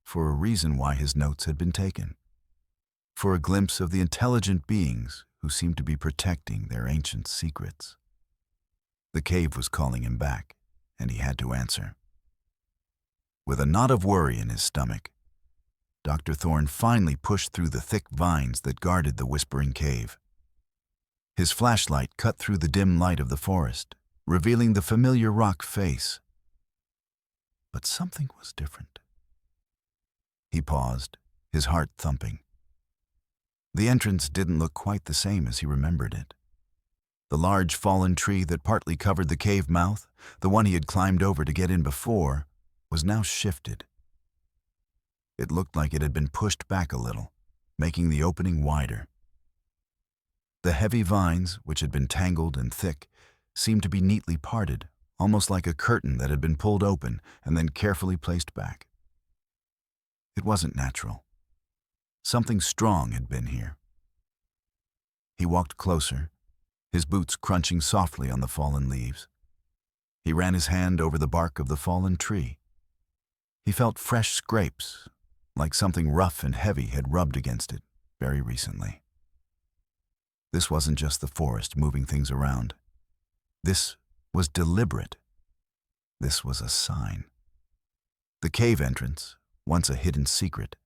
for a reason why his notes had been taken, for a glimpse of the intelligent beings who seemed to be protecting their ancient secrets. The cave was calling him back, and he had to answer. With a knot of worry in his stomach, Dr. Thorne finally pushed through the thick vines that guarded the Whispering Cave. His flashlight cut through the dim light of the forest, revealing the familiar rock face. But something was different. He paused, his heart thumping. The entrance didn't look quite the same as he remembered it. The large fallen tree that partly covered the cave mouth, the one he had climbed over to get in before, was now shifted. It looked like it had been pushed back a little, making the opening wider. The heavy vines, which had been tangled and thick, seemed to be neatly parted, almost like a curtain that had been pulled open and then carefully placed back. It wasn't natural. Something strong had been here. He walked closer, his boots crunching softly on the fallen leaves. He ran his hand over the bark of the fallen tree. He felt fresh scrapes, like something rough and heavy had rubbed against it very recently. This wasn't just the forest moving things around. This was deliberate. This was a sign. The cave entrance, once a hidden secret,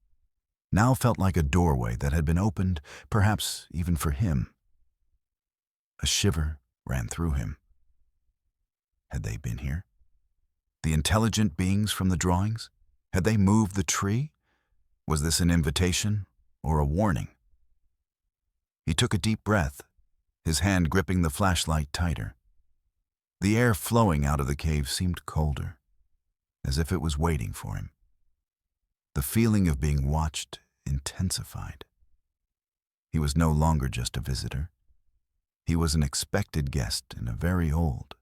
now felt like a doorway that had been opened, perhaps even for him. A shiver ran through him. Had they been here? The intelligent beings from the drawings? Had they moved the tree? Was this an invitation or a warning? He took a deep breath, his hand gripping the flashlight tighter. The air flowing out of the cave seemed colder, as if it was waiting for him. The feeling of being watched intensified. He was no longer just a visitor. He was an expected guest in a very old,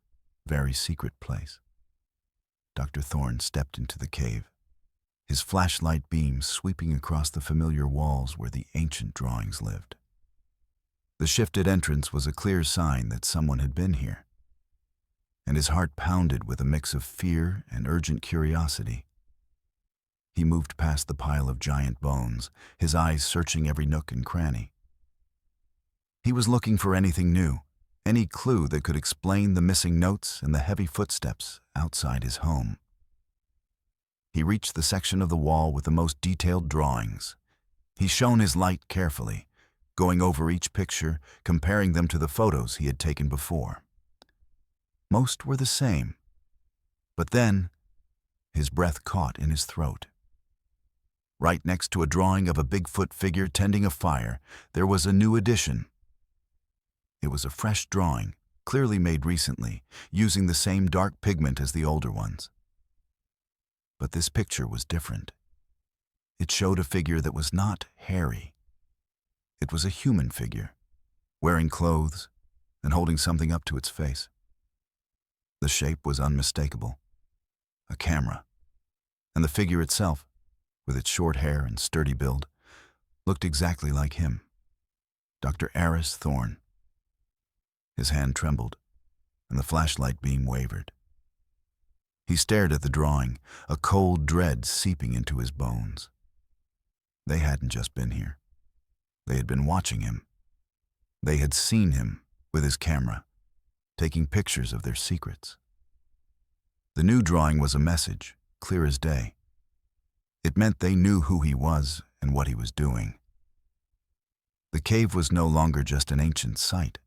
very secret place. Dr. Thorne stepped into the cave, his flashlight beam sweeping across the familiar walls where the ancient drawings lived. The shifted entrance was a clear sign that someone had been here, and his heart pounded with a mix of fear and urgent curiosity. He moved past the pile of giant bones, his eyes searching every nook and cranny. He was looking for anything new, any clue that could explain the missing notes and the heavy footsteps outside his home. He reached the section of the wall with the most detailed drawings. He shone his light carefully, going over each picture, comparing them to the photos he had taken before. Most were the same, but then his breath caught in his throat. Right next to a drawing of a Bigfoot figure tending a fire, there was a new addition. It was a fresh drawing, clearly made recently, using the same dark pigment as the older ones. But this picture was different. It showed a figure that was not hairy. It was a human figure, wearing clothes and holding something up to its face. The shape was unmistakable. A camera. And the figure itself, with its short hair and sturdy build, looked exactly like him, Dr. Aris Thorne. His hand trembled, and the flashlight beam wavered. He stared at the drawing, a cold dread seeping into his bones. They hadn't just been here. They had been watching him. They had seen him with his camera, taking pictures of their secrets. The new drawing was a message, clear as day. It meant they knew who he was and what he was doing. The cave was no longer just an ancient site.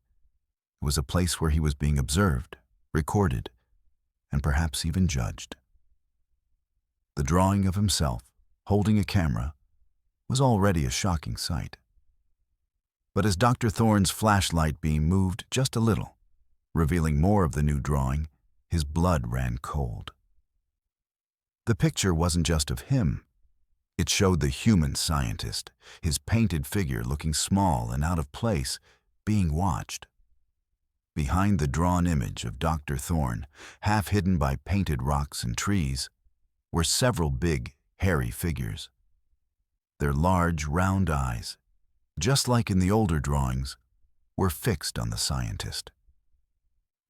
It was a place where he was being observed, recorded, and perhaps even judged. The drawing of himself, holding a camera, was already a shocking sight. But as Dr. Thorne's flashlight beam moved just a little, revealing more of the new drawing, his blood ran cold. The picture wasn't just of him. It showed the human scientist, his painted figure looking small and out of place, being watched. Behind the drawn image of Dr. Thorne, half hidden by painted rocks and trees, were several big, hairy figures. Their large, round eyes, just like in the older drawings, were fixed on the scientist.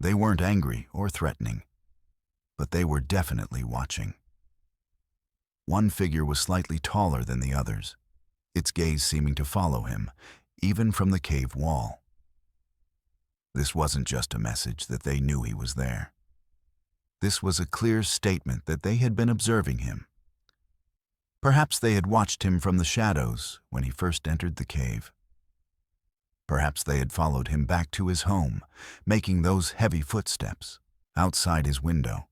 They weren't angry or threatening, but they were definitely watching. One figure was slightly taller than the others, its gaze seeming to follow him, even from the cave wall. This wasn't just a message that they knew he was there. This was a clear statement that they had been observing him. Perhaps they had watched him from the shadows when he first entered the cave. Perhaps they had followed him back to his home, making those heavy footsteps outside his window.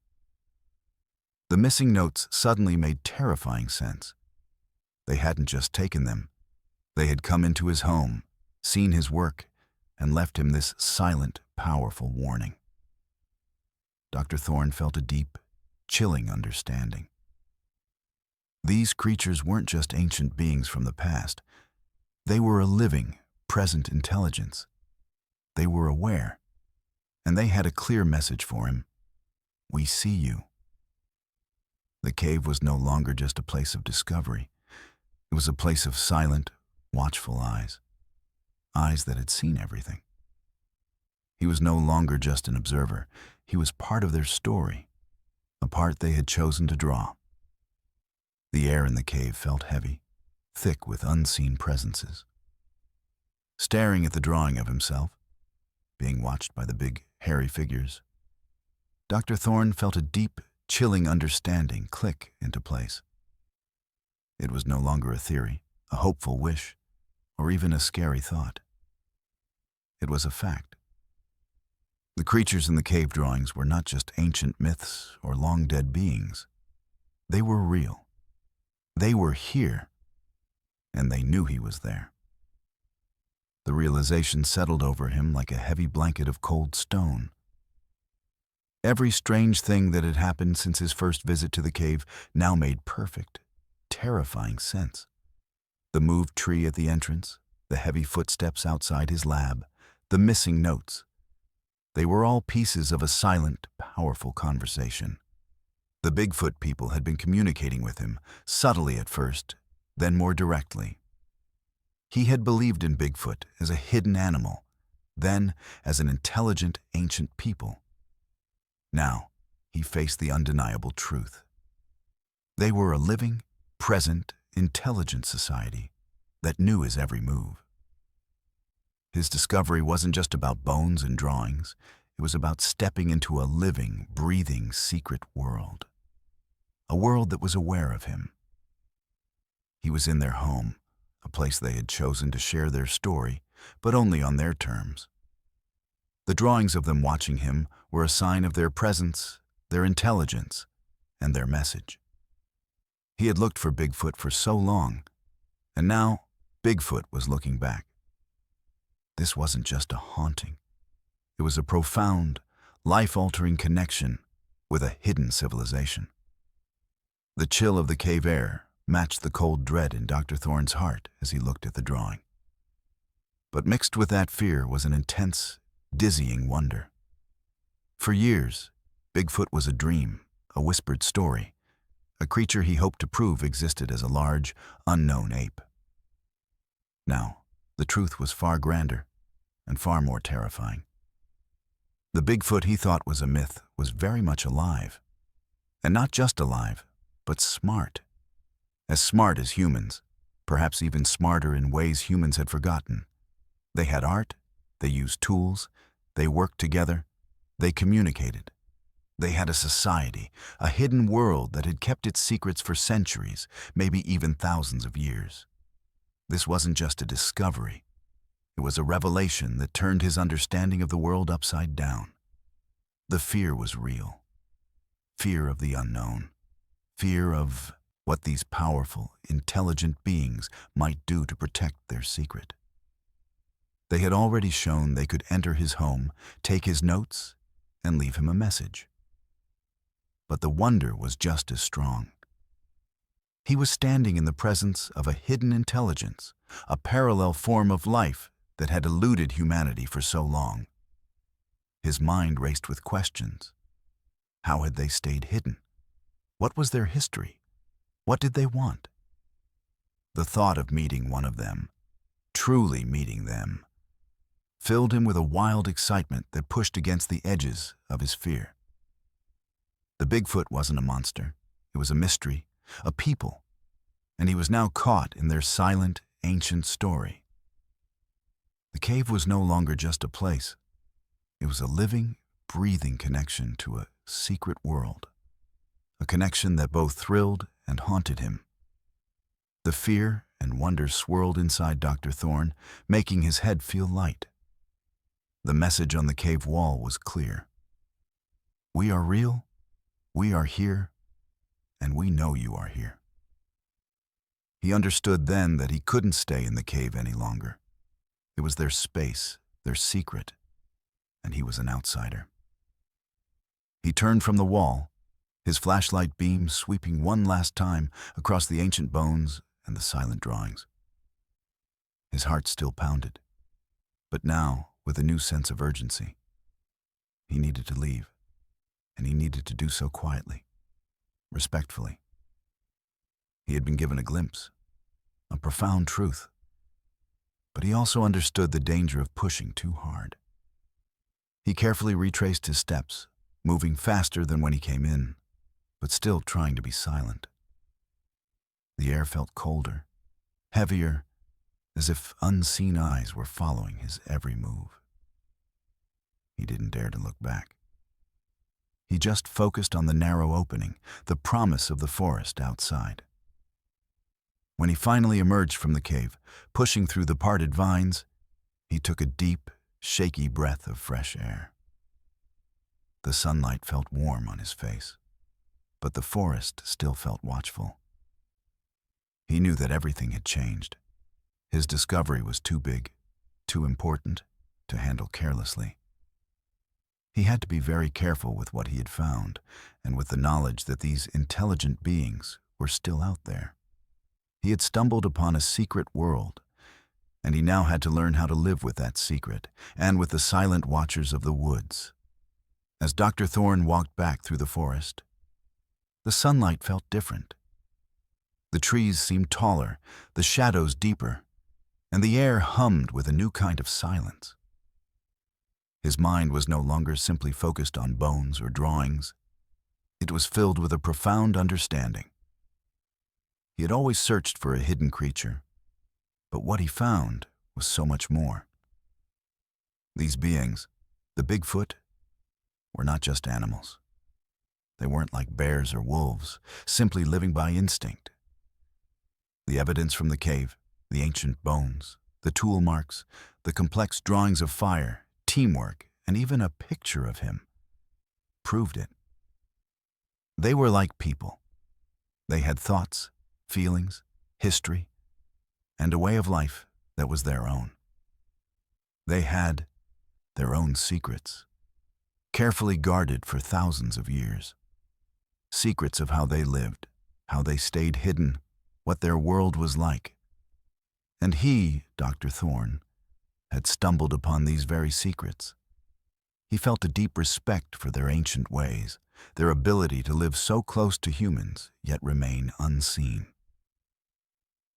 The missing notes suddenly made terrifying sense. They hadn't just taken them. They had come into his home, seen his work, and left him this silent, powerful warning. Dr. Thorne felt a deep, chilling understanding. These creatures weren't just ancient beings from the past. They were a living, present intelligence. They were aware, and they had a clear message for him. We see you. The cave was no longer just a place of discovery. It was a place of silent, watchful eyes, eyes that had seen everything. He was no longer just an observer. He was part of their story, a part they had chosen to draw. The air in the cave felt heavy, thick with unseen presences. Staring at the drawing of himself, being watched by the big, hairy figures, Dr. Thorne felt a deep, chilling understanding click into place. It was no longer a theory, a hopeful wish, or even a scary thought. It was a fact. The creatures in the cave drawings were not just ancient myths or long-dead beings. They were real. They were here, and they knew he was there. The realization settled over him like a heavy blanket of cold stone. Every strange thing that had happened since his first visit to the cave now made perfect, terrifying sense. The moved tree at the entrance, the heavy footsteps outside his lab, the missing notes. They were all pieces of a silent, powerful conversation. The Bigfoot people had been communicating with him, subtly at first, then more directly. He had believed in Bigfoot as a hidden animal, then as an intelligent, ancient people. Now, he faced the undeniable truth. They were a living, present, intelligent society that knew his every move. His discovery wasn't just about bones and drawings. It was about stepping into a living, breathing, secret world. A world that was aware of him. He was in their home, a place they had chosen to share their story, but only on their terms. The drawings of them watching him were a sign of their presence, their intelligence, and their message. He had looked for Bigfoot for so long, and now Bigfoot was looking back. This wasn't just a haunting. It was a profound, life-altering connection with a hidden civilization. The chill of the cave air matched the cold dread in Dr. Thorne's heart as he looked at the drawing. But mixed with that fear was an intense, dizzying wonder. For years, Bigfoot was a dream, a whispered story, a creature he hoped to prove existed as a large, unknown ape. Now, the truth was far grander and far more terrifying. The Bigfoot he thought was a myth was very much alive. And not just alive, but smart. As smart as humans, perhaps even smarter in ways humans had forgotten. They had art, they used tools, they worked together, they communicated. They had a society, a hidden world that had kept its secrets for centuries, maybe even thousands of years. This wasn't just a discovery. It was a revelation that turned his understanding of the world upside down. The fear was real. Fear of the unknown. Fear of what these powerful, intelligent beings might do to protect their secret. They had already shown they could enter his home, take his notes, and leave him a message. But the wonder was just as strong. He was standing in the presence of a hidden intelligence, a parallel form of life that had eluded humanity for so long. His mind raced with questions. How had they stayed hidden? What was their history? What did they want? The thought of meeting one of them, truly meeting them, filled him with a wild excitement that pushed against the edges of his fear. The Bigfoot wasn't a monster. It was a mystery, a people, and he was now caught in their silent, ancient story. The cave was no longer just a place. It was a living, breathing connection to a secret world, a connection that both thrilled and haunted him. The fear and wonder swirled inside Dr. Thorne, making his head feel light. The message on the cave wall was clear. We are real, we are here, and we know you are here. He understood then that he couldn't stay in the cave any longer. It was their space, their secret, and he was an outsider. He turned from the wall, his flashlight beam sweeping one last time across the ancient bones and the silent drawings. His heart still pounded, but now with a new sense of urgency. He needed to leave, and he needed to do so quietly, respectfully. He had been given a glimpse, a profound truth. But he also understood the danger of pushing too hard. He carefully retraced his steps, moving faster than when he came in, but still trying to be silent. The air felt colder, heavier, as if unseen eyes were following his every move. He didn't dare to look back. He just focused on the narrow opening, the promise of the forest outside. When he finally emerged from the cave, pushing through the parted vines, he took a deep, shaky breath of fresh air. The sunlight felt warm on his face, but the forest still felt watchful. He knew that everything had changed. His discovery was too big, too important, to handle carelessly. He had to be very careful with what he had found, and with the knowledge that these intelligent beings were still out there. He had stumbled upon a secret world, and he now had to learn how to live with that secret, and with the silent watchers of the woods. As Dr. Thorne walked back through the forest, the sunlight felt different. The trees seemed taller, the shadows deeper, and the air hummed with a new kind of silence. His mind was no longer simply focused on bones or drawings. It was filled with a profound understanding. He had always searched for a hidden creature, but what he found was so much more. These beings, the Bigfoot, were not just animals. They weren't like bears or wolves, simply living by instinct. The evidence from the cave, the ancient bones, the tool marks, the complex drawings of fire, teamwork, and even a picture of him proved it. They were like people. They had thoughts, feelings, history, and a way of life that was their own. They had their own secrets, carefully guarded for thousands of years. Secrets of how they lived, how they stayed hidden, what their world was like. And he, Dr. Thorne, had stumbled upon these very secrets. He felt a deep respect for their ancient ways, their ability to live so close to humans, yet remain unseen.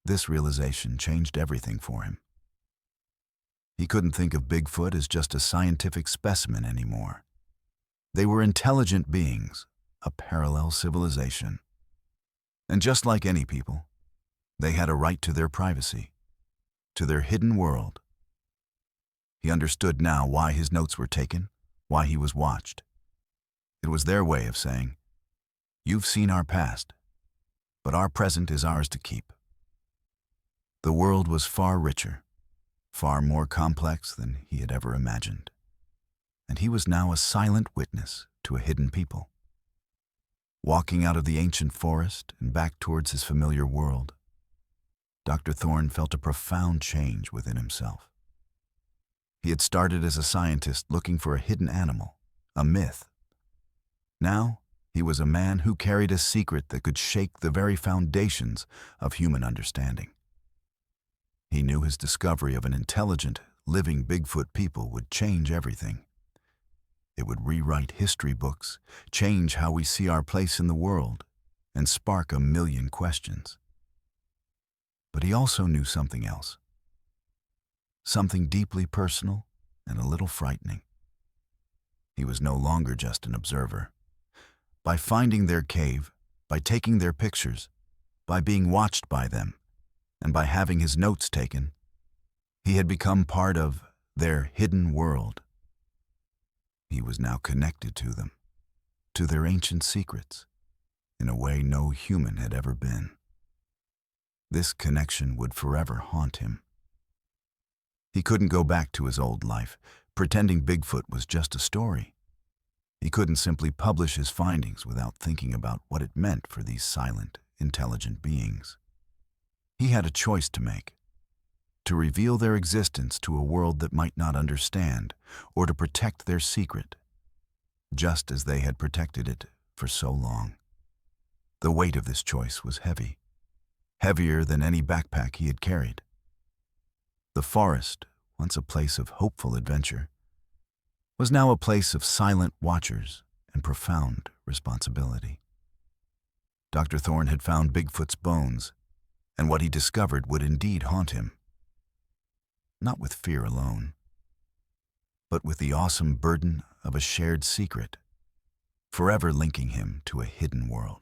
This realization changed everything for him. He couldn't think of Bigfoot as just a scientific specimen anymore. They were intelligent beings, a parallel civilization. And just like any people, they had a right to their privacy, to their hidden world. He understood now why his notes were taken, why he was watched. It was their way of saying, "You've seen our past, but our present is ours to keep." The world was far richer, far more complex than he had ever imagined, and he was now a silent witness to a hidden people. Walking out of the ancient forest and back towards his familiar world, Dr. Thorne felt a profound change within himself. He had started as a scientist looking for a hidden animal, a myth. Now, he was a man who carried a secret that could shake the very foundations of human understanding. He knew his discovery of an intelligent, living Bigfoot people would change everything. It would rewrite history books, change how we see our place in the world, and spark a million questions. But he also knew something else. Something deeply personal and a little frightening. He was no longer just an observer. By finding their cave, by taking their pictures, by being watched by them, and by having his notes taken, he had become part of their hidden world. He was now connected to them, to their ancient secrets, in a way no human had ever been. This connection would forever haunt him. He couldn't go back to his old life, pretending Bigfoot was just a story. He couldn't simply publish his findings without thinking about what it meant for these silent, intelligent beings. He had a choice to make: to reveal their existence to a world that might not understand, or to protect their secret, just as they had protected it for so long. The weight of this choice was heavy, heavier than any backpack he had carried. The forest, once a place of hopeful adventure, was now a place of silent watchers and profound responsibility. Dr. Thorne had found Bigfoot's bones, and what he discovered would indeed haunt him. Not with fear alone, but with the awesome burden of a shared secret, forever linking him to a hidden world.